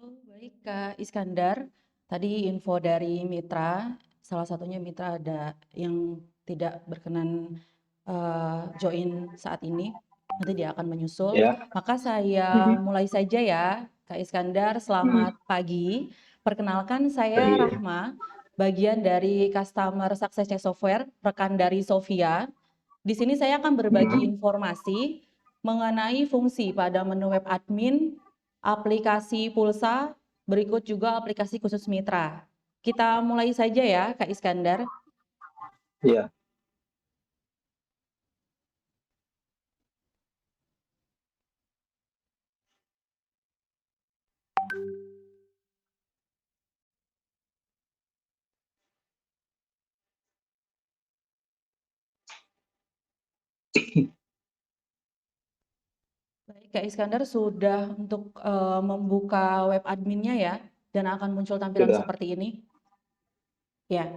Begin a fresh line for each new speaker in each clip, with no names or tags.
Baik Kak Iskandar. Tadi info dari mitra, salah satunya mitra ada yang tidak berkenan join saat ini. Nanti dia akan menyusul.
Ya.
Maka saya
Mhm.
mulai saja ya, Kak Iskandar. Selamat
Mhm.
pagi. Perkenalkan saya
Lagi.
Rahma, bagian dari Customer Success Software, rekan dari Sofia. Di sini saya akan berbagi
Mhm.
informasi mengenai fungsi pada menu web admin, aplikasi pulsa, berikut juga aplikasi khusus mitra. Kita mulai saja ya, Kak Iskandar.
Iya.
Baik, Kak Iskandar sudah untuk membuka web adminnya ya, dan akan muncul tampilan
Sudah.
seperti ini. Ya,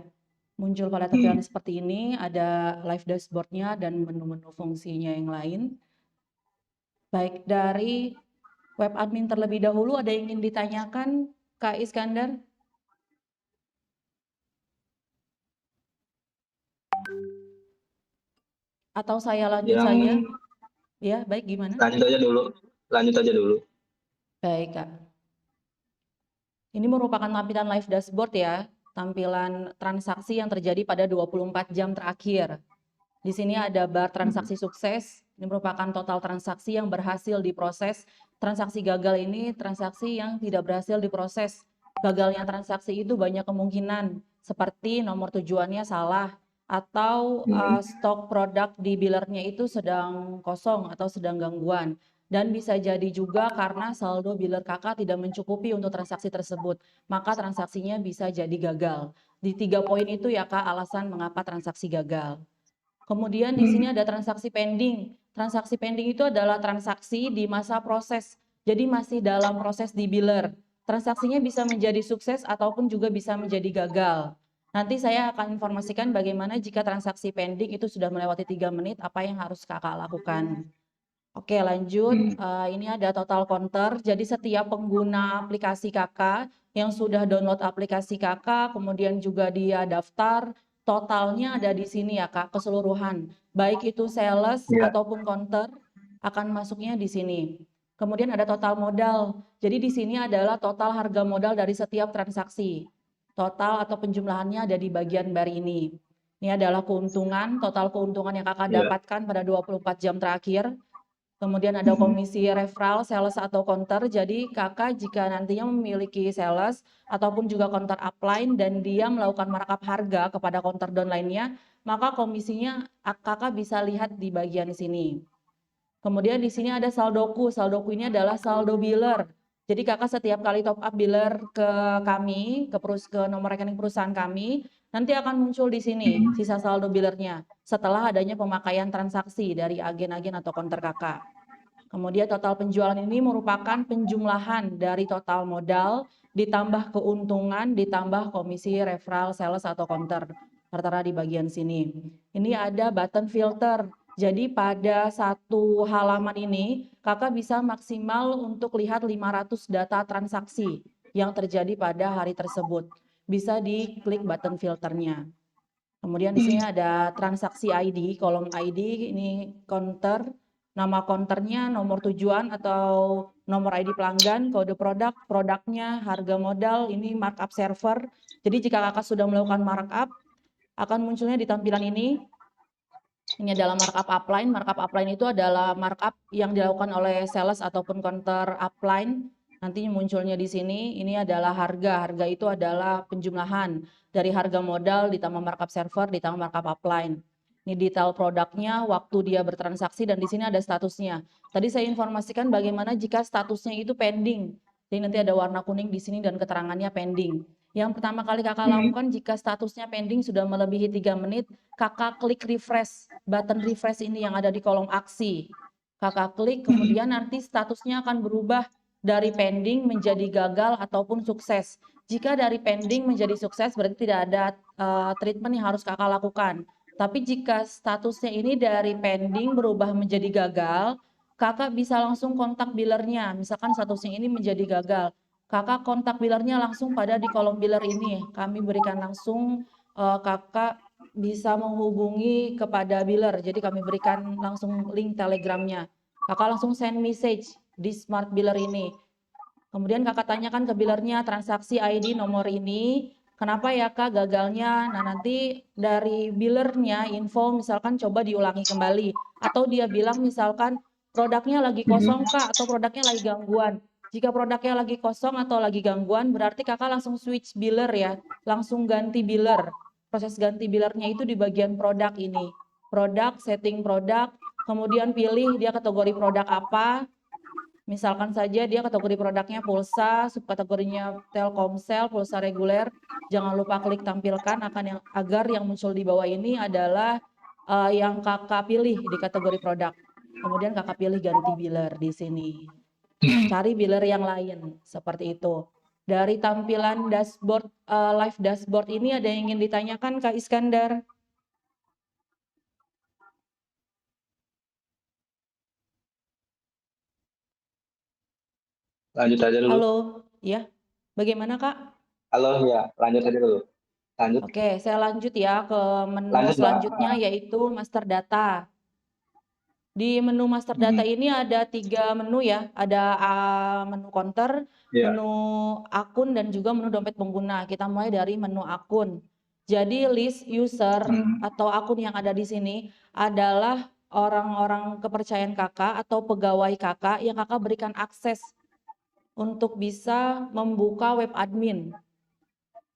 muncul pada tampilan
Mhm.
seperti ini, ada live dashboard-nya dan menu-menu fungsinya yang lain. Baik, dari web admin terlebih dahulu ada yang ingin ditanyakan, Kak Iskandar? Atau saya lanjut
Yang
saja? Ya, baik, gimana?
lanjut aja dulu. Lanjut aja dulu.
Baik, Kak. Ini merupakan tampilan live dashboard ya, tampilan transaksi yang terjadi pada 24 jam terakhir. Di sini ada bar
Mhm.
transaksi sukses, ini merupakan total transaksi yang berhasil diproses. Transaksi gagal ini transaksi yang tidak berhasil diproses. Gagalnya transaksi itu banyak kemungkinan, seperti nomor tujuannya salah, atau
Mhm.
stok produk di billernya itu sedang kosong atau sedang gangguan. Dan bisa jadi juga karena saldo biller kakak tidak mencukupi untuk transaksi tersebut, maka transaksinya bisa jadi gagal. Di 3 poin itu ya Kak, alasan mengapa transaksi gagal. Kemudian di sini
Mhm.
ada transaksi pending. Transaksi pending itu adalah transaksi di masa proses. Jadi masih dalam proses di biller. Transaksinya bisa menjadi sukses ataupun juga bisa menjadi gagal. Nanti saya akan informasikan bagaimana jika transaksi pending itu sudah melewati 3 menit, apa yang harus kakak lakukan. Oke, lanjut.
Mhm.
Ini ada total counter. Jadi setiap pengguna aplikasi kakak yang sudah download aplikasi kakak, kemudian juga dia daftar, totalnya ada di sini ya Kak, keseluruhan. Baik itu sales
Iya.
ataupun counter akan masuknya di sini. Kemudian ada total modal. Jadi di sini adalah total harga modal dari setiap transaksi. Total atau penjumlahannya ada di bagian bar ini. Ini adalah keuntungan, total keuntungan yang kakak
Iya.
dapatkan pada 24 jam terakhir. Kemudian ada
Mhm.
komisi referral, sales atau counter. Jadi kakak jika nantinya memiliki sales ataupun juga counter upline dan dia melakukan markup harga kepada counter downline-nya, maka komisinya kakak bisa lihat di bagian sini. Kemudian di sini ada saldoku. Saldoku ini adalah saldo biller. Jadi kakak setiap kali top up biller ke kami, ke nomor rekening perusahaan kami, nanti akan muncul di sini
Mhm.
sisa saldo billernya setelah adanya pemakaian transaksi dari agen-agen atau counter kakak. Kemudian total penjualan ini merupakan penjumlahan dari total modal ditambah keuntungan ditambah komisi referral, sales atau counter. Tertera di bagian sini. Ini ada button filter. Jadi pada satu halaman ini kakak bisa maksimal untuk lihat 500 data transaksi yang terjadi pada hari tersebut. Bisa diklik button filternya. Kemudian di sini ada transaksi ID, kolom ID ini counter, nama counternya, nomor tujuan atau nomor ID pelanggan, kode produk, produknya, harga modal, ini markup server. Jadi jika kakak sudah melakukan markup, akan munculnya di tampilan ini. Ini adalah markup upline. Markup upline itu adalah markup yang dilakukan oleh sales ataupun counter upline. Nantinya munculnya di sini, ini adalah harga. Harga itu adalah penjumlahan dari harga modal ditambah markup server ditambah markup upline. Ini detail produknya, waktu dia bertransaksi, dan di sini ada statusnya. Tadi saya informasikan bagaimana jika statusnya itu pending. Jadi nanti ada warna kuning di sini dan keterangannya pending. Yang pertama kali kakak
Mhm.
lakukan jika statusnya pending sudah melebihi 3 menit, kakak klik refresh, button refresh ini yang ada di kolom aksi. Kakak klik, kemudian nanti statusnya akan berubah dari pending menjadi gagal ataupun sukses. Jika dari pending menjadi sukses berarti tidak ada treatment yang harus kakak lakukan. Tapi jika statusnya ini dari pending berubah menjadi gagal, kakak bisa langsung kontak billernya. Misalkan statusnya ini menjadi gagal. Kakak kontak billernya langsung pada di kolom biller ini. Kami berikan langsung kakak bisa menghubungi kepada biller. Jadi kami berikan langsung link telegramnya. Kakak langsung send message di smart biller ini. Kemudian kakak tanyakan ke billernya transaksi ID nomor ini. Kenapa ya kak gagalnya? Nah nanti dari billernya info misalkan coba diulangi kembali. Atau dia bilang misalkan produknya lagi kosong kak atau produknya lagi gangguan. Jika produknya lagi kosong atau lagi gangguan, berarti kakak langsung switch biller ya, langsung ganti biller. Proses ganti billernya itu di bagian produk ini. Produk, setting produk, kemudian pilih dia kategori produk apa. Misalkan saja dia kategori produknya pulsa, subkategorinya Telkomsel, pulsa reguler. Jangan lupa klik tampilkan agar yang muncul di bawah ini adalah yang kakak pilih di kategori produk. Kemudian kakak pilih ganti biller di sini. Cari biller yang lain, seperti itu. Dari tampilan dashboard, live dashboard ini ada yang ingin ditanyakan Kak Iskandar?
Lanjut aja dulu.
Halo, ya. Bagaimana Kak?
Halo, ya, lanjut aja dulu. Lanjut.
Oke, saya lanjut ya ke menu
Lanjut, Mbak.
selanjutnya yaitu master data. Di menu master data ini ada 3 menu ya, ada menu counter,
Iya.
menu akun, dan juga menu dompet pengguna. Kita mulai dari menu akun. Jadi list user atau akun yang ada di sini adalah orang-orang kepercayaan kakak atau pegawai kakak yang kakak berikan akses untuk bisa membuka web admin.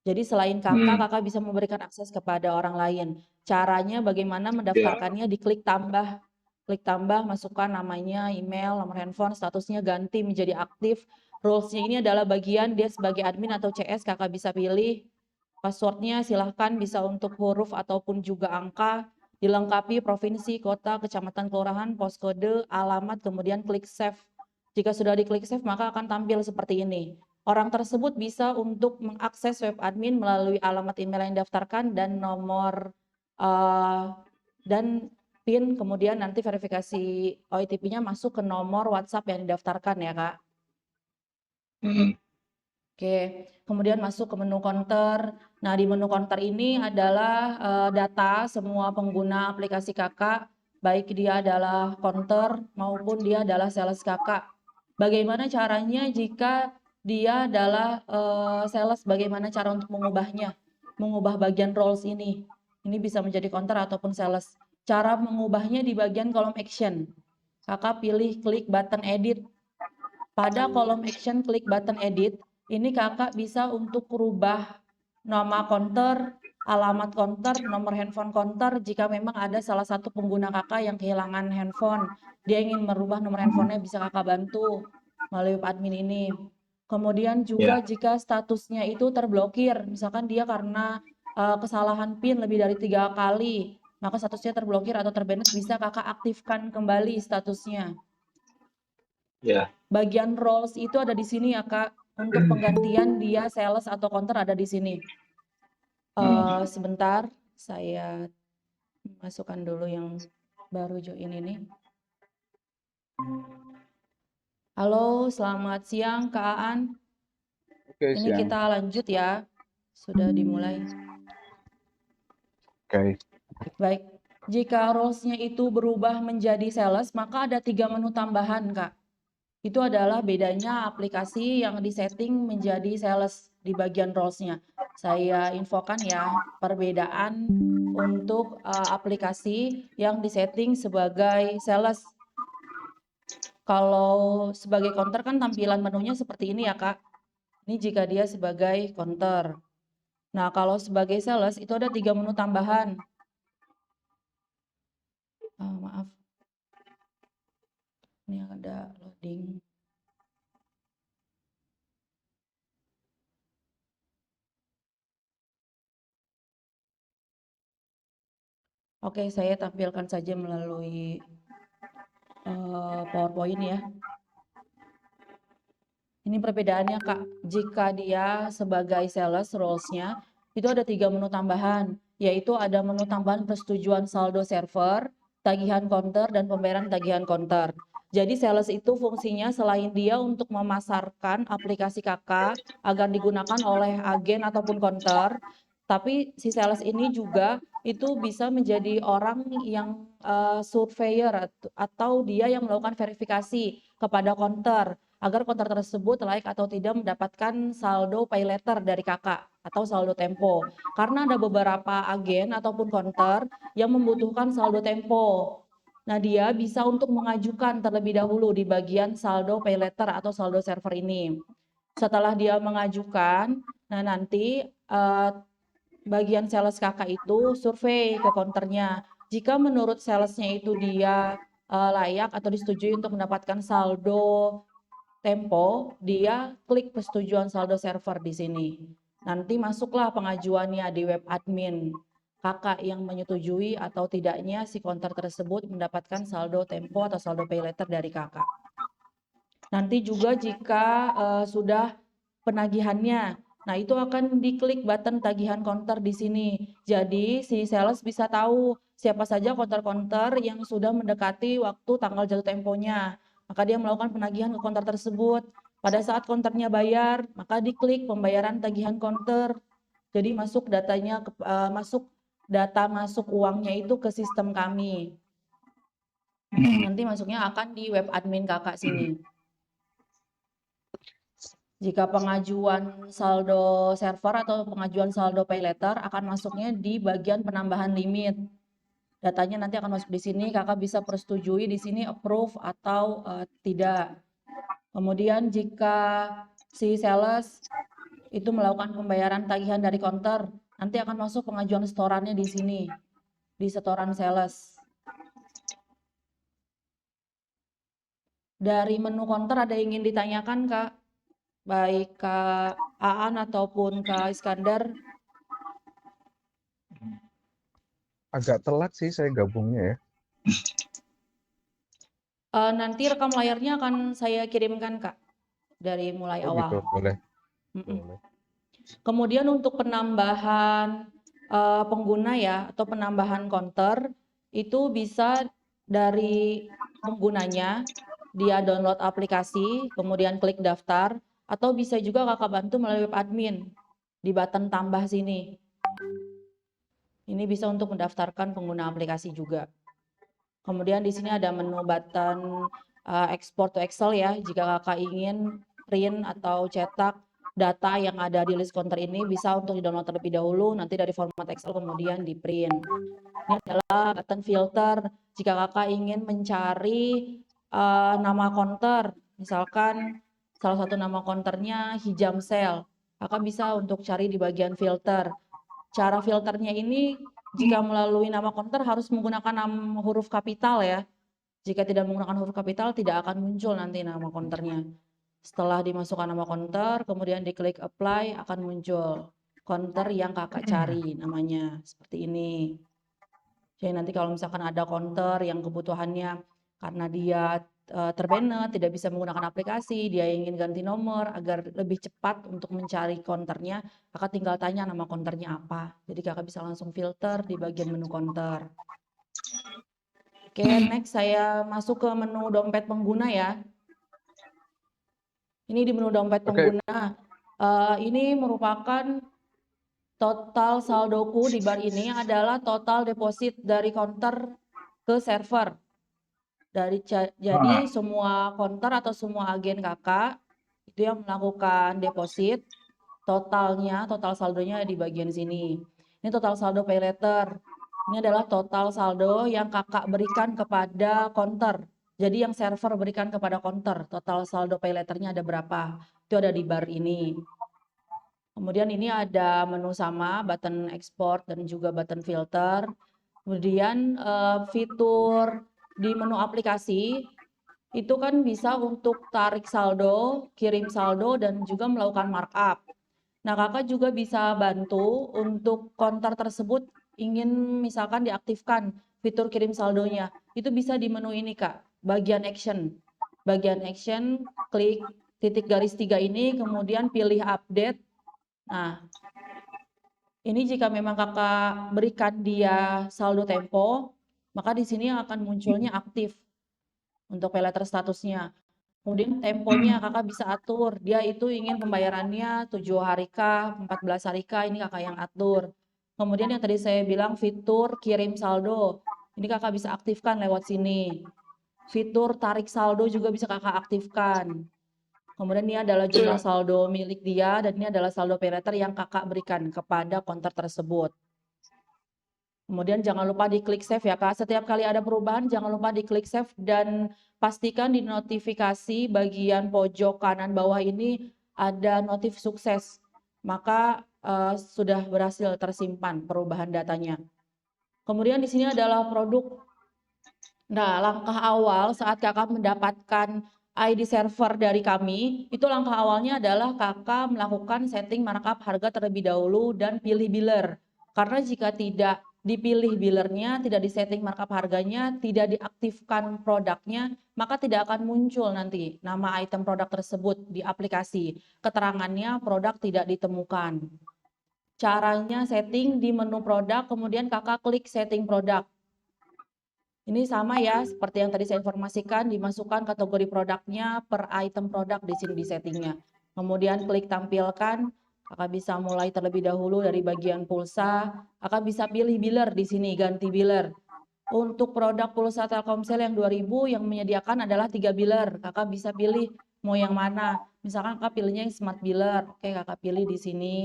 Jadi selain kakak bisa memberikan akses kepada orang lain. Caranya bagaimana mendaftarkannya, diklik tambah. Klik tambah, masukkan namanya, email, nomor handphone, statusnya ganti menjadi aktif. Rules-nya ini adalah bagian dia sebagai admin atau CS, kakak bisa pilih. Passwordnya silahkan bisa untuk huruf ataupun juga angka. Dilengkapi provinsi, kota, kecamatan, kelurahan, poskode, alamat, kemudian klik save. Jika sudah diklik save, maka akan tampil seperti ini. Orang tersebut bisa untuk mengakses web admin melalui alamat email yang didaftarkan dan nomor dan PIN, kemudian nanti verifikasi OTP-nya masuk ke nomor WhatsApp yang didaftarkan ya Kak. Oke, kemudian masuk ke menu counter. Nah di menu counter ini adalah data semua pengguna aplikasi kakak, baik dia adalah counter maupun dia adalah sales kakak. Bagaimana caranya jika dia adalah sales, bagaimana cara untuk mengubahnya? Mengubah bagian roles ini. Ini bisa menjadi counter ataupun sales. Cara mengubahnya di bagian kolom action. Kakak pilih klik button edit. Pada kolom action klik button edit, ini kakak bisa untuk merubah nama counter, alamat counter, nomor handphone counter jika memang ada salah satu pengguna kakak yang kehilangan handphone. Dia ingin merubah nomor handphonenya, bisa kakak bantu melalui admin ini. Kemudian juga jika statusnya itu terblokir, misalkan dia karena kesalahan PIN lebih dari 3 kali, maka statusnya terblokir atau terbanned, bisa kakak aktifkan kembali statusnya. Bagian roles itu ada di sini ya Kak, untuk penggantian dia sales atau counter ada di sini. Sebentar, saya masukkan dulu yang baru join ini. Halo, selamat siang Kak Aan.
Oke,
Ini
siang.
kita lanjut ya, sudah dimulai.
Oke.
Baik, jika roles-nya itu berubah menjadi sales, maka ada 3 menu tambahan Kak. Itu adalah bedanya aplikasi yang disetting menjadi sales di bagian roles-nya. Saya infokan ya, perbedaan untuk aplikasi yang disetting sebagai sales. Kalau sebagai counter kan tampilan menunya seperti ini ya Kak. Ini jika dia sebagai counter. Nah kalau sebagai sales itu ada 3 menu tambahan. Maaf. Ini ada loading. Oke, saya tampilkan saja melalui PowerPoint ya. Ini perbedaannya Kak, jika dia sebagai sales roles-nya, itu ada 3 menu tambahan, yaitu ada menu tambahan persetujuan saldo server, tagihan counter, dan pembayaran tagihan counter. Jadi sales itu fungsinya selain dia untuk memasarkan aplikasi kakak agar digunakan oleh agen ataupun counter, tapi si sales ini juga itu bisa menjadi orang yang surveyor atau dia yang melakukan verifikasi kepada counter agar counter tersebut layak atau tidak mendapatkan saldo pay letter dari kakak atau saldo tempo. Karena ada beberapa agen ataupun counter yang membutuhkan saldo tempo. Nah, dia bisa untuk mengajukan terlebih dahulu di bagian saldo pay letter atau saldo server ini. Setelah dia mengajukan, nah nanti bagian sales kakak itu survei ke counternya. Jika menurut salesnya itu dia layak atau disetujui untuk mendapatkan saldo tempo, dia klik persetujuan saldo server di sini. Nanti masuklah pengajuannya di web admin. Kakak yang menyetujui atau tidaknya si counter tersebut mendapatkan saldo tempo atau saldo pay letter dari kakak. Nanti juga jika sudah penagihannya, nah itu akan diklik button tagihan counter di sini. Jadi si sales bisa tahu siapa saja counter-counter yang sudah mendekati waktu tanggal jatuh temponya. Maka dia melakukan penagihan ke counter tersebut. Pada saat counternya bayar, maka diklik pembayaran tagihan counter. Jadi masuk datanya masuk data masuk uangnya itu ke sistem kami. Nanti masuknya akan di web admin kakak sini. Jika pengajuan saldo server atau pengajuan saldo pay letter akan masuknya di bagian penambahan limit. Datanya nanti akan masuk di sini, kakak bisa persetujui di sini approve atau tidak. Kemudian jika si sales itu melakukan pembayaran tagihan dari counter, nanti akan masuk pengajuan setorannya di sini, di setoran sales. Dari menu counter ada yang ingin ditanyakan, Kak? Baik Kak Aan ataupun Kak Iskandar.
Agak telat sih saya gabungnya ya.
Nanti rekam layarnya akan saya kirimkan Kak, dari mulai
Oh
awal.
gitu, boleh.
Boleh. Kemudian untuk penambahan pengguna ya, atau penambahan counter, itu bisa dari penggunanya, dia download aplikasi, kemudian klik daftar, atau bisa juga kakak bantu melalui web admin, di button tambah sini. Ini bisa untuk mendaftarkan pengguna aplikasi juga. Kemudian di sini ada menu button export to Excel ya. Jika kakak ingin print atau cetak data yang ada di list counter ini bisa untuk di-download terlebih dahulu, nanti dari format Excel kemudian di print. Ini adalah button filter. Jika kakak ingin mencari nama counter, misalkan salah satu nama counternya hijam sale, kakak bisa untuk cari di bagian filter. Cara filternya ini jika melalui nama counter harus menggunakan huruf kapital ya. Jika tidak menggunakan huruf kapital tidak akan muncul nanti nama counternya. Setelah dimasukkan nama counter, kemudian diklik apply akan muncul counter yang kakak cari namanya seperti ini. Jadi nanti kalau misalkan ada counter yang kebutuhannya karena dia terbanet, tidak bisa menggunakan aplikasi, dia ingin ganti nomor agar lebih cepat untuk mencari counternya, kakak tinggal tanya nama counternya apa. Jadi kakak bisa langsung filter di bagian menu counter. Oke, next saya masuk ke menu dompet pengguna ya. Ini di menu dompet pengguna. Ini merupakan total saldoku di bar ini adalah total deposit dari counter ke server. Jadi semua counter atau semua agen kakak itu yang melakukan deposit, total saldonya di bagian sini. Ini total saldo pay letter. Ini adalah total saldo yang kakak berikan kepada counter. Jadi yang server berikan kepada counter, total saldo pay letternya ada berapa? Itu ada di bar ini. Kemudian ini ada menu sama, button export dan juga button filter. Kemudian fitur di menu aplikasi itu kan bisa untuk tarik saldo, kirim saldo, dan juga melakukan markup. Nah, kakak juga bisa bantu untuk counter tersebut ingin misalkan diaktifkan fitur kirim saldonya. Itu bisa di menu ini Kak, bagian action. Bagian action, klik titik garis 3 ini, kemudian pilih update. Nah, ini jika memang kakak berikan dia saldo tempo, maka di sini akan munculnya aktif. untuk pay later statusnya. Kemudian temponya kakak bisa atur, dia itu ingin pembayarannya 7 hari kah, 14 hari kah, ini kakak yang atur. Kemudian yang tadi saya bilang fitur kirim saldo, ini kakak bisa aktifkan lewat sini. Fitur tarik saldo juga bisa kakak aktifkan. Kemudian ini adalah jumlah saldo milik dia dan ini adalah saldo pay later yang kakak berikan kepada konter tersebut. Kemudian jangan lupa diklik save ya Kak. Setiap kali ada perubahan jangan lupa diklik save dan pastikan di notifikasi bagian pojok kanan bawah ini ada notif sukses. Maka sudah berhasil tersimpan perubahan datanya. Kemudian di sini adalah produk. Nah, langkah awal saat Kakak mendapatkan ID server dari kami, itu langkah awalnya adalah Kakak melakukan setting markup harga terlebih dahulu dan pilih biller. Karena jika tidak dipilih billernya, tidak disetting markup harganya, tidak diaktifkan produknya, maka tidak akan muncul nanti nama item produk tersebut di aplikasi. Keterangannya produk tidak ditemukan. Caranya setting di menu produk, kemudian Kakak klik setting produk. Ini sama ya, seperti yang tadi saya informasikan, dimasukkan kategori produknya per item produk di sini di settingnya. Kemudian klik tampilkan, kakak bisa mulai terlebih dahulu dari bagian pulsa, kakak bisa pilih biller di sini, ganti biller. Untuk produk pulsa Telkomsel yang 2000 yang menyediakan adalah 3 biller, kakak bisa pilih mau yang mana. Misalkan kakak pilihnya yang smart biller, oke kakak pilih di sini.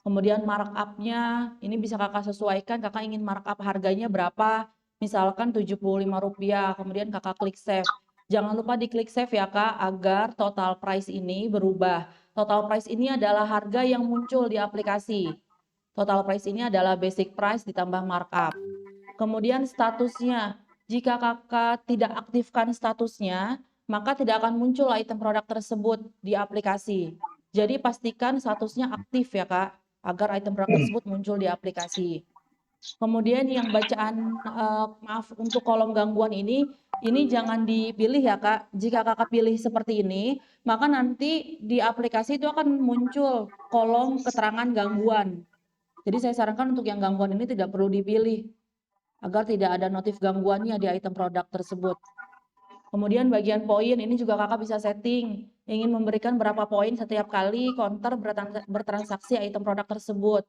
Kemudian markup-nya, ini bisa kakak sesuaikan, kakak ingin markup harganya berapa. Misalkan Rp75, kemudian kakak klik save. Jangan lupa diklik save ya Kak, agar total price ini berubah. Total price ini adalah harga yang muncul di aplikasi. Total price ini adalah basic price ditambah markup. Kemudian statusnya, jika kakak tidak aktifkan statusnya, maka tidak akan muncul item produk tersebut di aplikasi. Jadi pastikan statusnya aktif ya Kak, agar item produk tersebut muncul di aplikasi. Kemudian yang bacaan maaf untuk kolom gangguan ini jangan dipilih ya Kak. Jika Kakak pilih seperti ini, maka nanti di aplikasi itu akan muncul kolom keterangan gangguan. Jadi saya sarankan untuk yang gangguan ini tidak perlu dipilih agar tidak ada notif gangguannya di item produk tersebut. Kemudian bagian poin ini juga Kakak bisa setting, ingin memberikan berapa poin setiap kali konter bertransaksi item produk tersebut.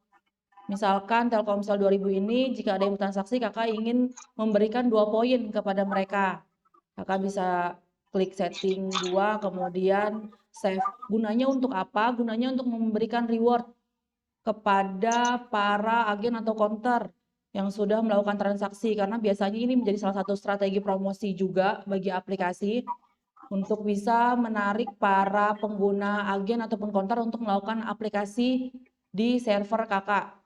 Misalkan Telkomsel 2000 ini jika ada yang bertransaksi kakak ingin memberikan 2 poin kepada mereka. Kakak bisa klik setting 2 kemudian save. Gunanya untuk apa? Gunanya untuk memberikan reward kepada para agen atau counter yang sudah melakukan transaksi karena biasanya ini menjadi salah satu strategi promosi juga bagi aplikasi untuk bisa menarik para pengguna agen ataupun counter untuk melakukan aplikasi di server kakak.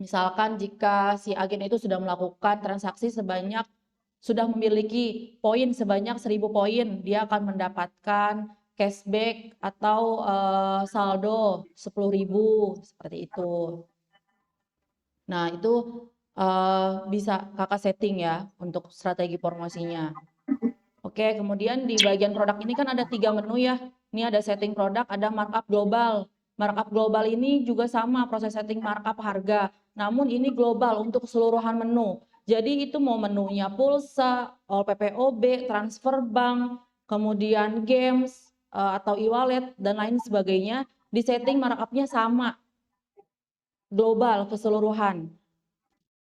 Misalkan jika si agen itu sudah melakukan transaksi sudah memiliki poin sebanyak 1000 poin, dia akan mendapatkan cashback atau saldo 10.000 seperti itu. Nah, itu bisa kakak setting ya untuk strategi promosinya. Oke, kemudian di bagian produk ini kan ada 3 menu ya. Ini ada setting produk, ada markup global. Markup global ini juga sama proses setting markup harga. Namun ini global untuk keseluruhan menu. Jadi itu mau menunya pulsa, all PPOB, transfer bank, kemudian games atau e-wallet dan lain sebagainya, di setting markupnya sama. Global keseluruhan.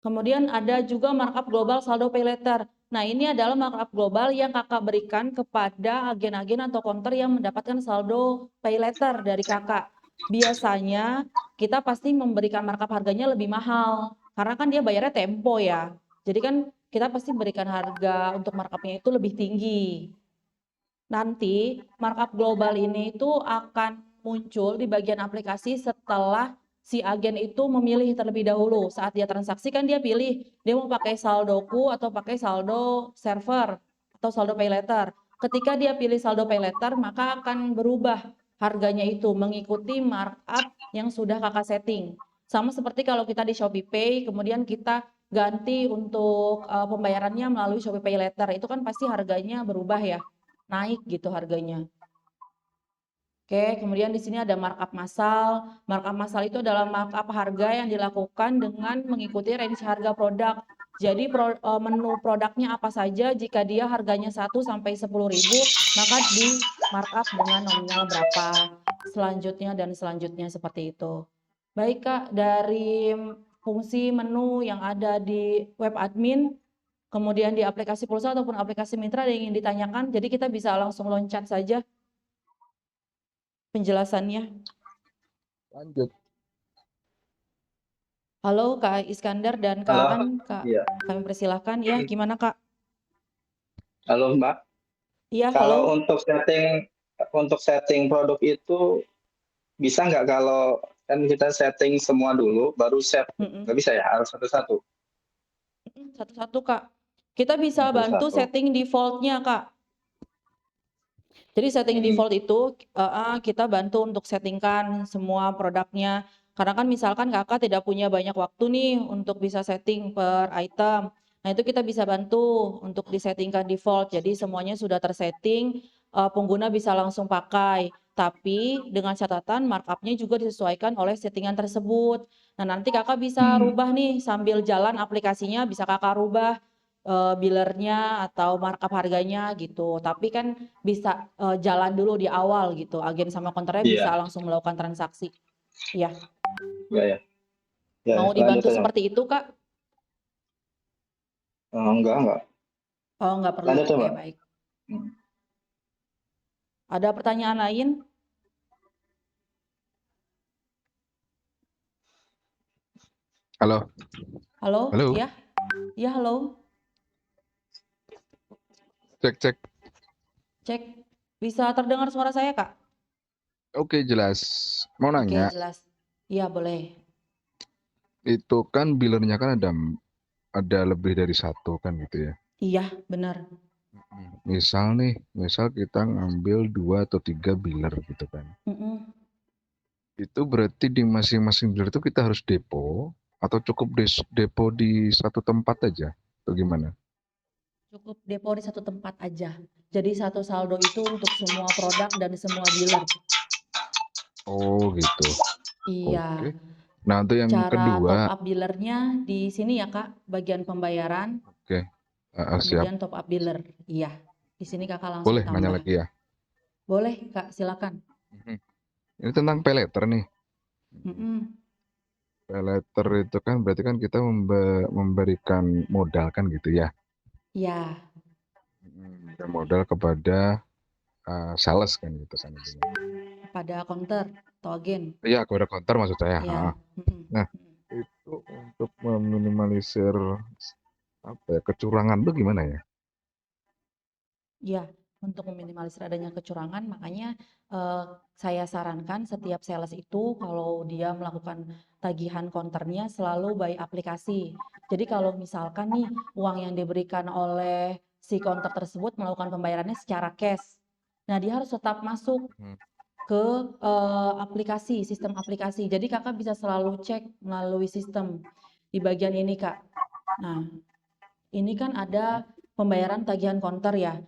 Kemudian ada juga markup global saldo pay later. Nah, ini adalah markup global yang kakak berikan kepada agen-agen atau counter yang mendapatkan saldo pay later dari kakak. Biasanya kita pasti memberikan markup harganya lebih mahal karena kan dia bayarnya tempo ya. Jadi kan kita pasti berikan harga untuk markupnya itu lebih tinggi. Nanti markup global ini itu akan muncul di bagian aplikasi setelah si agen itu memilih terlebih dahulu. Saat dia transaksi kan dia pilih dia mau pakai saldoku atau pakai saldo server atau saldo pay later. Ketika dia pilih saldo pay later maka akan berubah harganya itu mengikuti markup yang sudah kakak setting. Sama seperti kalau kita di ShopeePay kemudian kita ganti untuk pembayarannya melalui Shopee Pay Later itu kan pasti harganya berubah ya, naik gitu harganya. Oke, kemudian di sini ada markup massal. Markup massal itu adalah markup harga yang dilakukan dengan mengikuti range harga produk. Jadi menu produknya apa saja, jika dia harganya 1 sampai 10.000, maka di markup dengan nominal berapa, selanjutnya dan selanjutnya seperti itu. Baik Kak, dari fungsi menu yang ada di web admin, kemudian di aplikasi pulsa ataupun aplikasi mitra ada yang ingin ditanyakan, jadi kita bisa langsung loncat saja penjelasannya.
Lanjut.
Halo Kak Iskandar dan Kak
Halo.
Aan, Kak,
Iya.
kami persilahkan ya, gimana Kak?
Halo Mbak.
Iya,
Kalau
halo.
untuk setting produk itu bisa nggak kalau kan kita setting semua dulu baru save? Nggak bisa ya, harus satu-satu.
Satu-satu Kak. Kita bisa bantu
Satu-satu.
setting default-nya Kak. Jadi setting default itu kita bantu untuk settingkan semua produknya. Karena kan misalkan kakak tidak punya banyak waktu nih untuk bisa setting per item. Nah itu kita bisa bantu untuk disettingkan default. Jadi semuanya sudah tersetting, pengguna bisa langsung pakai. Tapi dengan catatan markup-nya juga disesuaikan oleh settingan tersebut. Nah nanti kakak bisa rubah nih sambil jalan aplikasinya, bisa kakak rubah billernya atau markup harganya gitu. Tapi kan bisa jalan dulu di awal gitu. Agen sama konternya bisa
Iya.
langsung melakukan transaksi. Iya.
Iya ya. Ya,
Mau
lanjut
dibantu
aja.
seperti itu Kak?
Enggak.
Oh nggak perlu.
Lanjut
Oke
coba.
baik. Ada pertanyaan lain?
Halo.
Halo?
Halo.
Ya? Ya halo.
Cek.
Cek. Bisa terdengar suara saya Kak?
Oke, jelas. Mau
Oke
nanya,
jelas. Iya boleh.
itu kan billernya kan ada lebih dari satu kan gitu ya.
Iya benar.
Misal kita ngambil 2 atau 3 biller gitu kan.
Mm-mm.
Itu berarti di masing-masing biller itu kita harus depo atau cukup depo di satu tempat aja atau gimana?
Cukup depo di satu tempat aja. Jadi satu saldo itu untuk semua produk dan semua dealer.
Oh gitu.
Iya.
Oke. Nah, untuk yang
Cara top
kedua,
up dealernya di sini ya Kak, bagian pembayaran,
oke, siap.
kemudian top up dealer. Iya, di sini Kakak langsung
Boleh nanya
tambah.
lagi ya?
Boleh Kak, silakan.
Ini tentang pay letter nih.
Mm-mm.
Pay letter itu kan berarti kan kita memberikan modal kan gitu ya.
Iya,
Memberikan modal kepada sales kan gitu kan intinya.
pada counter atau agen.
Iya, kepada counter maksud saya.
Iya. Mm-mm.
Nah, itu untuk meminimalisir kecurangan tuh gimana ya?
Ya, untuk meminimalisir adanya kecurangan, makanya saya sarankan setiap sales itu kalau dia melakukan tagihan konternya selalu by aplikasi. Jadi kalau misalkan nih uang yang diberikan oleh si konter tersebut melakukan pembayarannya secara cash, nah dia harus tetap masuk ke aplikasi, sistem aplikasi. Jadi kakak bisa selalu cek melalui sistem di bagian ini kak. Nah, ini kan ada pembayaran tagihan konter ya.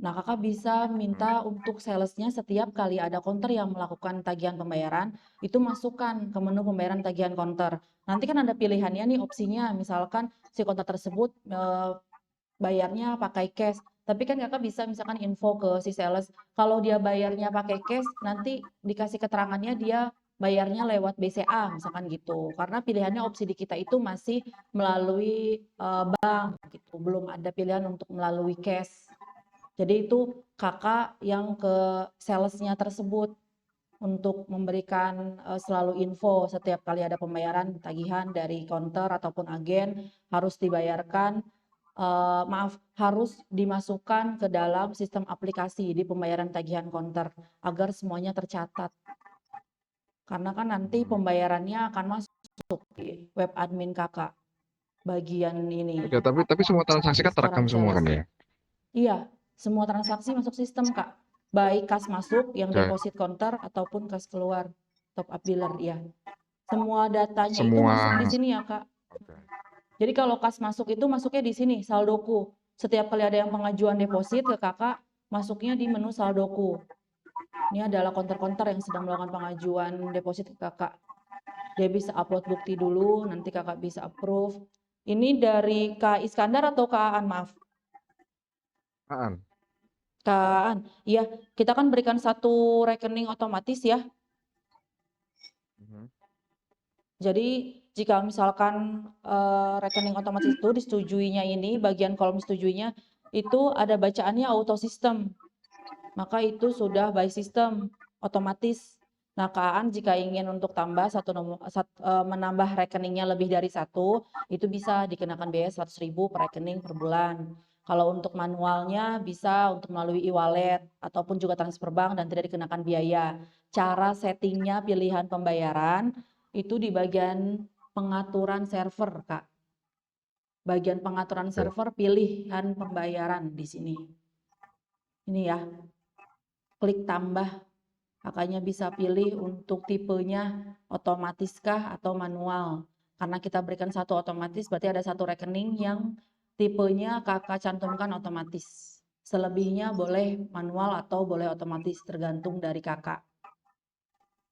Nah, kakak bisa minta untuk salesnya setiap kali ada konter yang melakukan tagihan pembayaran, itu masukkan ke menu pembayaran tagihan konter. Nanti kan ada pilihannya nih opsinya, misalkan si konter tersebut bayarnya pakai cash. Tapi kan kakak bisa misalkan info ke si sales, kalau dia bayarnya pakai cash, nanti dikasih keterangannya dia bayarnya lewat BCA, misalkan gitu. Karena pilihannya opsi di kita itu masih melalui bank gitu, belum ada pilihan untuk melalui cash. Jadi itu kakak yang ke salesnya tersebut untuk memberikan selalu info setiap kali ada pembayaran tagihan dari counter ataupun agen harus dibayarkan, harus dimasukkan ke dalam sistem aplikasi di pembayaran tagihan counter agar semuanya tercatat. Karena kan nanti pembayarannya akan masuk di web admin kakak bagian ini.
Oke, tapi semua transaksi kan terekam
Restoran
semua
sales.
kan ya?
Iya, semua transaksi masuk sistem Kak. Baik kas masuk yang
Oke.
deposit counter ataupun kas keluar top up dealer ya. Semua datanya itu
Semua.
masuk di sini ya Kak.
Oke.
Jadi kalau kas masuk itu masuknya di sini saldoku. Setiap kali ada yang pengajuan deposit ke kakak, masuknya di menu saldoku. Ini adalah konter-konter yang sedang melakukan pengajuan deposit ke kakak. Dia bisa upload bukti dulu, nanti kakak bisa approve. Ini dari Kak Iskandar atau Kak Aan? Maaf.
Aan.
Kak Aan, iya, kita kan berikan satu rekening otomatis ya. Jadi jika misalkan rekening otomatis itu disetujuinya ini, bagian kolom setujuinya itu ada bacaannya auto system. Maka itu sudah by system, otomatis. Nah, Kak Aan jika ingin untuk tambah menambah rekeningnya lebih dari satu, itu bisa dikenakan biaya 100.000 per rekening per bulan. Kalau untuk manualnya bisa untuk melalui e-wallet ataupun juga transfer bank dan tidak dikenakan biaya. Cara settingnya pilihan pembayaran itu di bagian pengaturan server, Kak. Bagian pengaturan server pilihan pembayaran di sini. Ini ya. Klik tambah, kakaknya bisa pilih untuk tipenya otomatiskah atau manual. Karena kita berikan satu otomatis, berarti ada satu rekening yang tipenya kakak cantumkan otomatis. Selebihnya boleh manual atau boleh otomatis, tergantung dari kakak.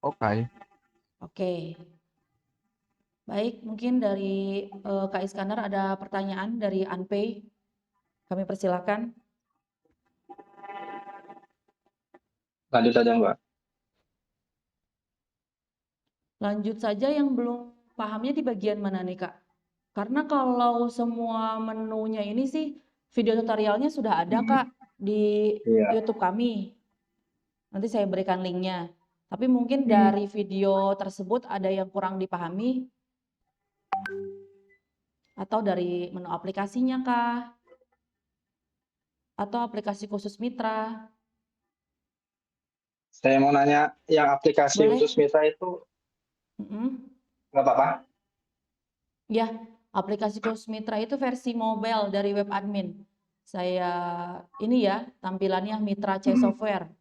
Oke.
Oke. Baik, mungkin dari Kak Iskandar ada pertanyaan dari Anpay. Kami persilakan.
Lanjut saja, Mbak.
Lanjut saja, yang belum pahamnya di bagian mana nih, Kak? Karena kalau semua menunya ini sih video tutorialnya sudah ada, Kak, di YouTube kami. Nanti saya berikan linknya. Tapi mungkin dari video tersebut ada yang kurang dipahami atau dari menu aplikasinya, Kak? Atau aplikasi khusus mitra?
Saya mau nanya, yang aplikasi
Boleh.
khusus mitra itu nggak apa-apa?
Ya, aplikasi khusus mitra itu versi mobile dari web admin. Saya ini ya, tampilannya Mitra C Software.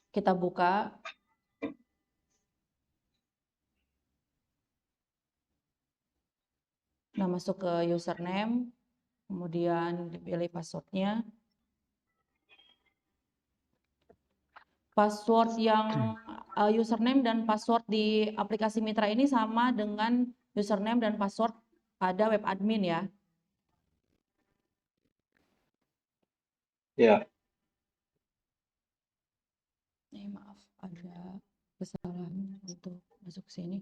Kita buka. Nah, masuk ke username, kemudian dipilih passwordnya. Password yang username dan password di aplikasi Mitra ini sama dengan username dan password pada web admin ya.
Ya.
Maaf, ada kesalahan untuk masuk ke sini.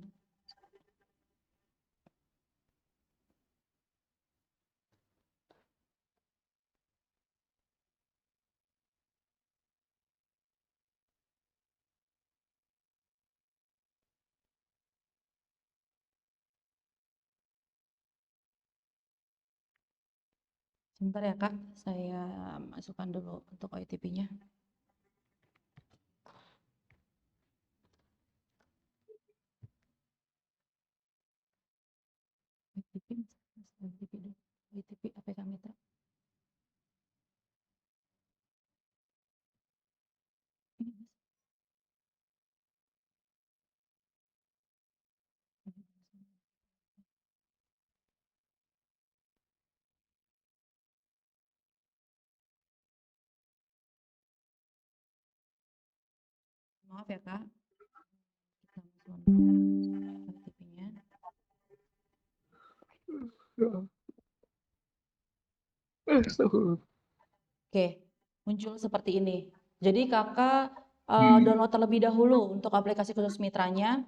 Sebentar ya, Kak, saya masukkan dulu untuk OTP-nya. OTP APK Mitra. Maaf ya, Kak. Kita masukkan OTP-nya. Oke, muncul seperti ini. Jadi kakak download terlebih dahulu untuk aplikasi khusus mitranya.